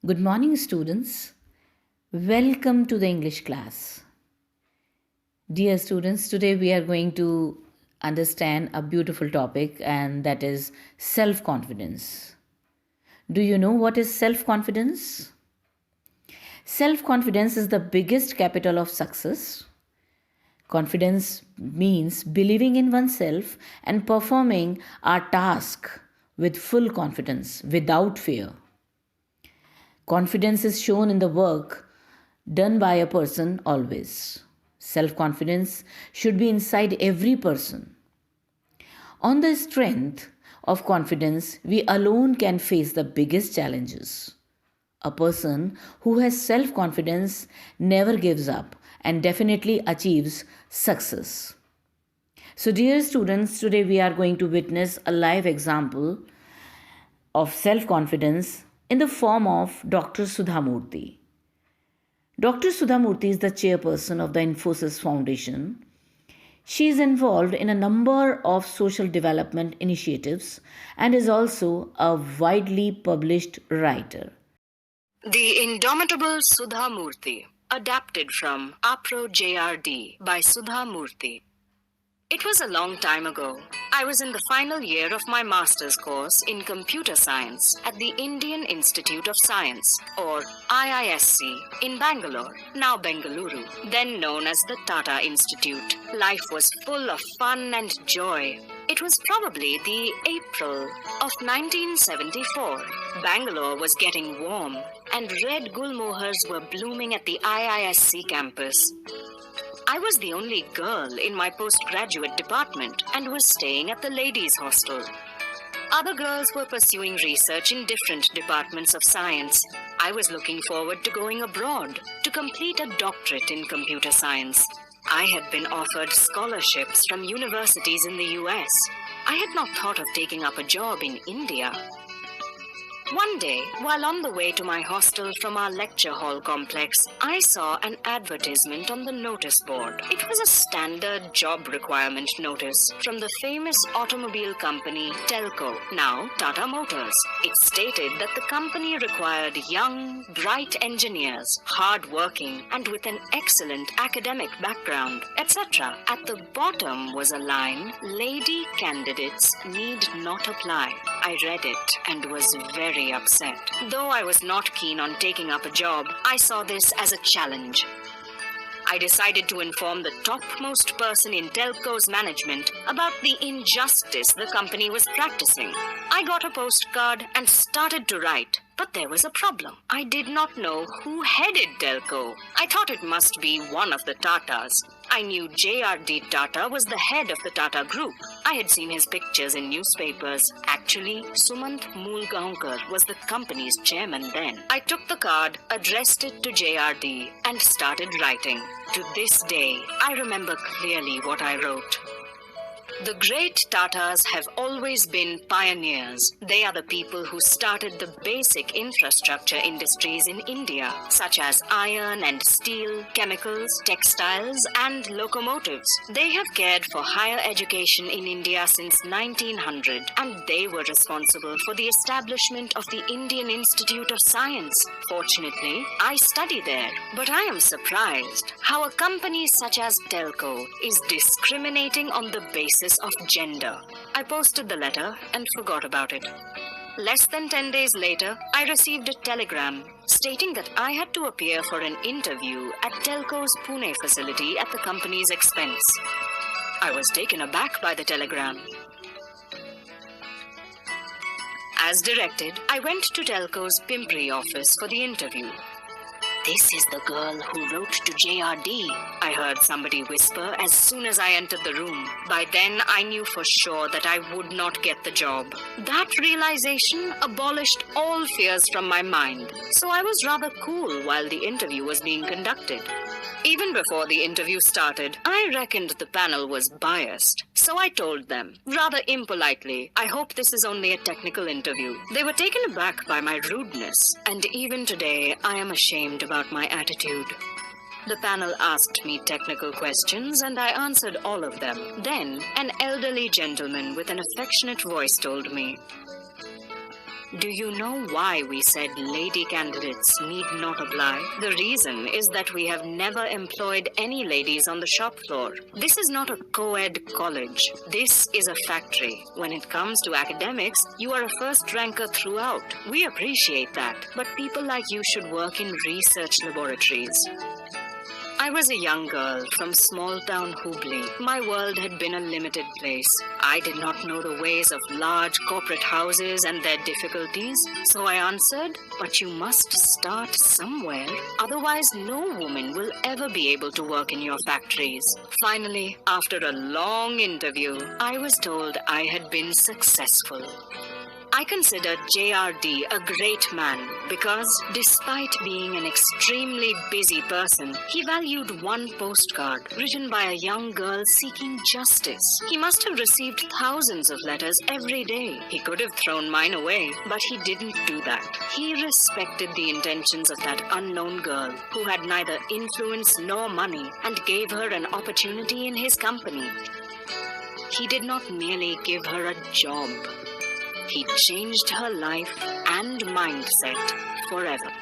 Good morning, students. Welcome to the English class. Dear students, today we are going to understand a beautiful topic, and that is self confidence. Do you know what is self confidence? Self confidence is the biggest capital of success. Confidence means believing in oneself and performing our task with full confidence, without fear. Confidence is shown in the work done by a person always. Self confidence should be inside every person. On the strength of confidence, we alone can face the biggest challenges. A person who has self confidence never gives up and definitely achieves success. So, dear students, today we are going to witness a live example of self confidence in the form of Dr. Sudha Murthy. Dr. Sudha Murthy is the chairperson of the Infosys Foundation. She is involved in a number of social development initiatives and is also a widely published writer. The Indomitable Sudha Murthy, adapted from Apro JRD by Sudha Murthy. It was a long time ago. I was in the final year of my master's course in computer science at the Indian Institute of Science, or IISc, in Bangalore, now Bengaluru, then known as the Tata Institute. Life was full of fun and joy. It was probably the April of 1974. Bangalore was getting warm, and red gulmohars were blooming at the IISc campus. I was the only girl in my postgraduate department and was staying at the ladies' hostel. Other girls were pursuing research in different departments of science. I was looking forward to going abroad to complete a doctorate in computer science. I had been offered scholarships from universities in the US. I had not thought of taking up a job in India. One day, while on the way to my hostel from our lecture hall complex, I saw an advertisement on the notice board. It was a standard job requirement notice from the famous automobile company Telco, now Tata Motors. It stated that the company required young, bright engineers, hard-working, and with an excellent academic background, etc. At the bottom was a line, "Lady candidates need not apply." I read it and was very upset. Though I was not keen on taking up a job, I saw this as a challenge. I decided to inform the topmost person in Telco's management about the injustice the company was practicing. I got a postcard and started to write. But there was a problem. I did not know who headed Telco. I thought it must be one of the Tatas. I knew JRD Tata was the head of the Tata Group. I had seen his pictures in newspapers. Actually, Sumant Moolgaonkar was the company's chairman then. I took the card, addressed it to JRD, and started writing. To this day, I remember clearly what I wrote. The great Tatas have always been pioneers. They are the people who started the basic infrastructure industries in India, such as iron and steel, chemicals, textiles, and locomotives. They have cared for higher education in India since 1900, and they were responsible for the establishment of the Indian Institute of Science. Fortunately, I study there, but I am surprised how a company such as Telco is discriminating on the basis of gender. I posted the letter and forgot about it. Less than 10 days later, I received a telegram stating that I had to appear for an interview at Telco's Pune facility at the company's expense. I was taken aback by the telegram. As directed, I went to Telco's Pimpri office for the interview. "This is the girl who wrote to JRD," I heard somebody whisper as soon as I entered the room. By then, I knew for sure that I would not get the job. That realization abolished all fears from my mind, so I was rather cool while the interview was being conducted. Even before the interview started, I reckoned the panel was biased, so I told them, rather impolitely, "I hope this is only a technical interview." They were taken aback by my rudeness, and even today I am ashamed about my attitude. The panel asked me technical questions and I answered all of them. Then, an elderly gentleman with an affectionate voice told me, Do you know why we said lady candidates need not apply? The reason is that we have never employed any ladies on the shop floor. This is not a co-ed college. This is a factory. When it comes to academics, you are a first ranker throughout. We appreciate that. But people like you should work in research laboratories. I was a young girl from small town Hubli. My world had been a limited place. I did not know the ways of large corporate houses and their difficulties. So I answered, but you must start somewhere. Otherwise, no woman will ever be able to work in your factories. Finally, after a long interview, I was told I had been successful. I consider JRD a great man because, despite being an extremely busy person, he valued one postcard written by a young girl seeking justice. He must have received thousands of letters every day. He could have thrown mine away, but he didn't do that. He respected the intentions of that unknown girl who had neither influence nor money and gave her an opportunity in his company. He did not merely give her a job. He changed her life and mindset forever.